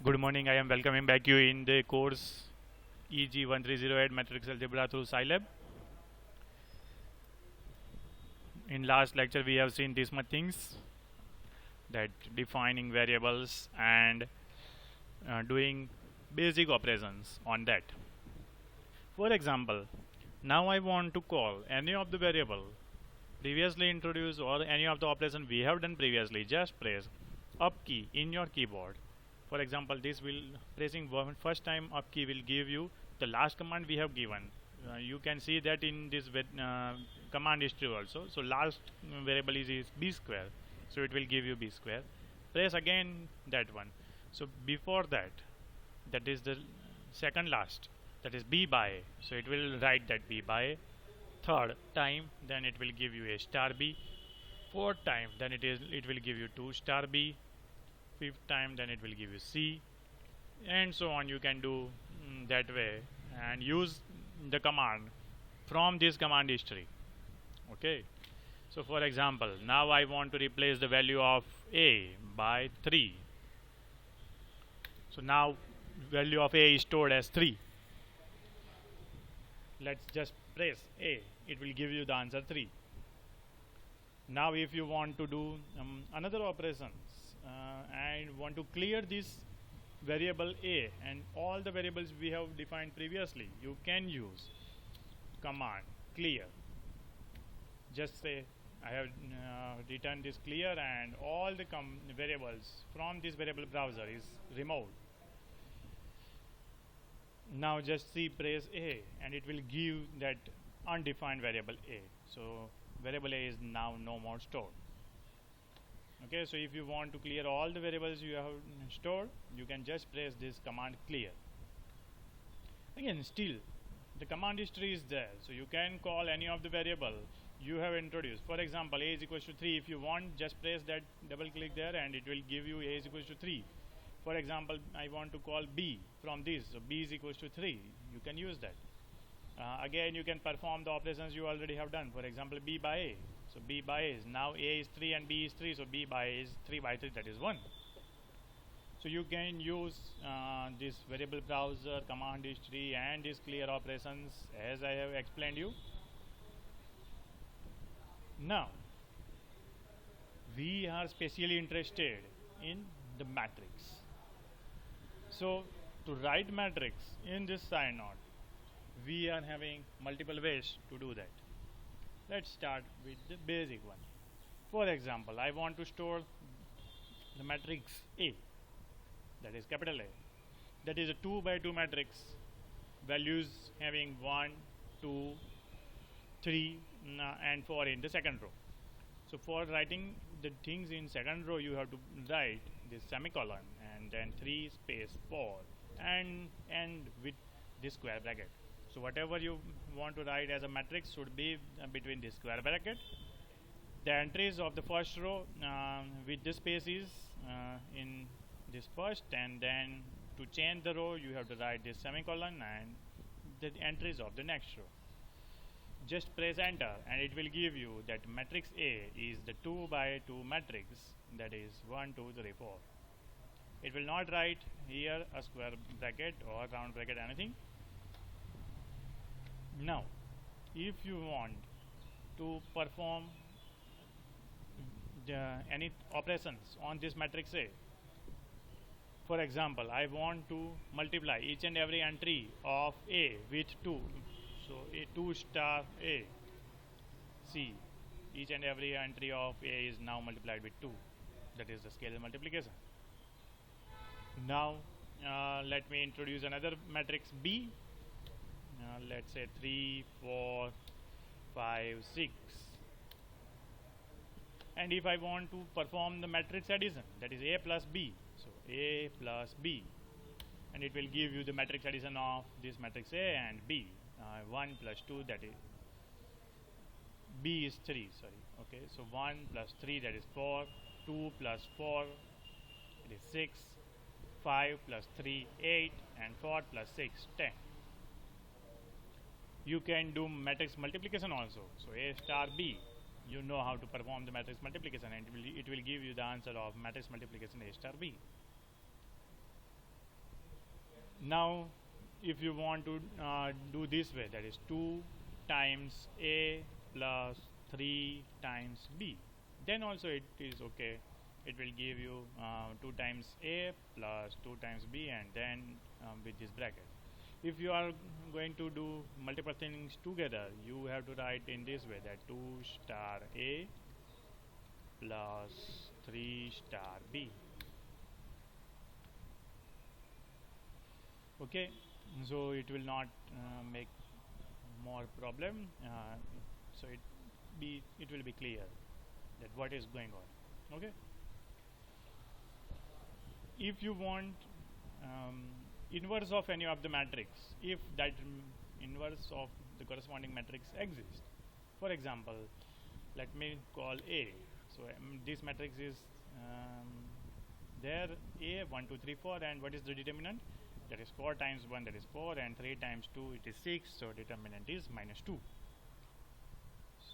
Good morning. I am welcoming back you in the course EG1308 Matrix Algebra through SciLab. In last lecture, we have seen these much things that defining variables and doing basic operations on that. For example, now I want to call any of the variable previously introduced or any of the operation we have done previously. Just press up key in your keyboard. For example, this will pressing first time up key will give you the last command we have given. You can see that in this command history also. So last variable is b square, so it will give you b square. Press again that one. So before that, that is the second last, that is b by a, so it will write that b by a. Third time, then it will give you a star b. Fourth time, then it will give you 2 star b. Fifth time, then it will give you c, and so on. You can do that way and use the command from this command history. Okay, so for example, now I want to replace the value of a by 3. So now value of a is stored as 3. Let's just press a, it will give you the answer 3. Now if you want to do another operations and want to clear this variable a and all the variables we have defined previously, you can use command clear. Just say I have written this clear and all the variables from this variable browser is removed. Now just see, press a and it will give that undefined variable a. So variable a is now no more stored. Okay, so if you want to clear all the variables you have stored, you can just press this command clear. Again, still the command history is there, so you can call any of the variable you have introduced. For example, a is equals to 3. If you want, just press that, double click there, and it will give you a is equals to 3. For example, I want to call b from this, so b is equals to 3. You can use that. Again, you can perform the operations you already have done. For example, b by a. So b by a is now a is 3 and b is 3. So b by a is 3 by 3, that is 1. So you can use this variable browser, command history, and this clear operations as I have explained you. Now we are specially interested in the matrix. So to write matrix in this side node, we are having multiple ways to do that. Let's start with the basic one. For example, I want to store the matrix A, that is capital A. That is a 2 by 2 matrix, values having 1, 2, 3 and 4 in the second row. So for writing the things in second row, you have to write this semicolon and then 3 space 4 and end with this square bracket. So whatever you want to write as a matrix should be between this square bracket. The entries of the first row with the spaces in this first, and then to change the row you have to write this semicolon and the entries of the next row. Just press enter and it will give you that matrix A is the 2 by 2 matrix, that is 1, 2, 3, 4. It will not write here a square bracket or round bracket, anything. Now if you want to perform any operations on this matrix A, for example, I want to multiply each and every entry of A with 2. So a 2 star A, see, each and every entry of A is now multiplied with 2. That is the scalar multiplication. Now let me introduce another matrix B. Let's say 3, 4, 5, 6. And if I want to perform the matrix addition, that is A plus B, so A plus B, and it will give you the matrix addition of this matrix A and B. 1 plus 2, that is B is 3, sorry. Okay, so 1 plus 3, that is 4. 2 plus 4, it is 6. 5 plus 3, 8, and 4 plus 6, 10. You can do matrix multiplication also. So A star B, you know how to perform the matrix multiplication, and it will give you the answer of matrix multiplication A star B. Now if you want to do this way, that is 2 times a plus 3 times b, then also it is okay. It will give you 2 times a plus 2 times b, and then with this bracket. If you are going to do multiple things together, you have to write in this way, that 2 star a plus 3 star b. Okay, so it will not make more problem, so it will be clear that what is going on. Okay, if you want inverse of any of the matrix, if that inverse of the corresponding matrix exists, for example, let me call a. So this matrix is there, a 1 2 3 4, and what is the determinant? That is 4 times 1, that is 4, and 3 times 2, it is 6, so determinant is -2.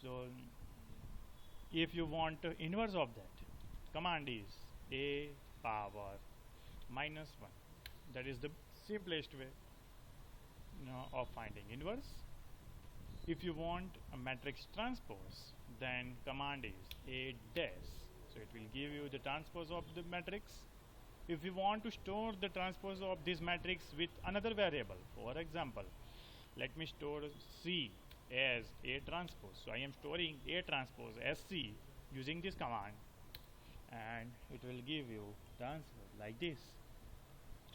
So if you want inverse of that, command is a power -1. That is the simplest way of finding inverse. If you want a matrix transpose, then command is a dash, so it will give you the transpose of the matrix. If you want to store the transpose of this matrix with another variable, for example, let me store C as A transpose. So I am storing A transpose as C using this command, and it will give you the answer like this.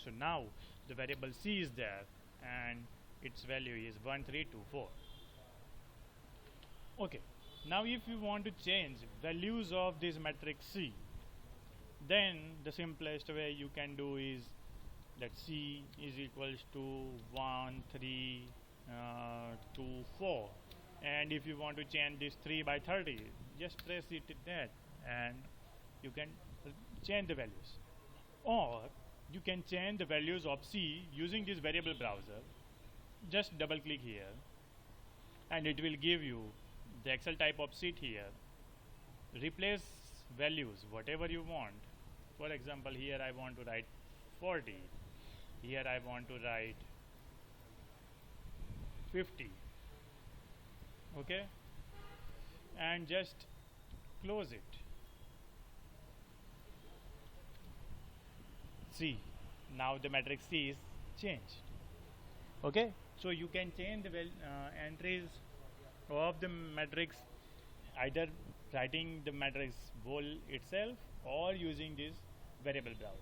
So now the variable C is there, and its value is 1324. Okay, now if you want to change values of this matrix C, then the simplest way you can do is that C is equals to 1 3 2 4, and if you want to change this 3 by 30, just press it there and you can change the values. Or you can change the values of C using this variable browser. Just double click here and it will give you the Excel type of sheet here. Replace values whatever you want. For example, here I want to write 40, here I want to write 50. Okay, and just close it. See, now the matrix C is changed. Okay, so you can change the entries of the matrix either writing the matrix whole itself or using this variable browser.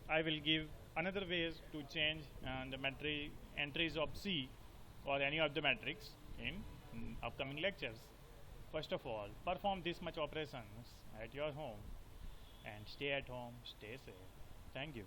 I will give another ways to change the matrix entries of C or any of the matrix in upcoming lectures. First of all, perform this much operations at your home and stay at home, stay safe. Thank you.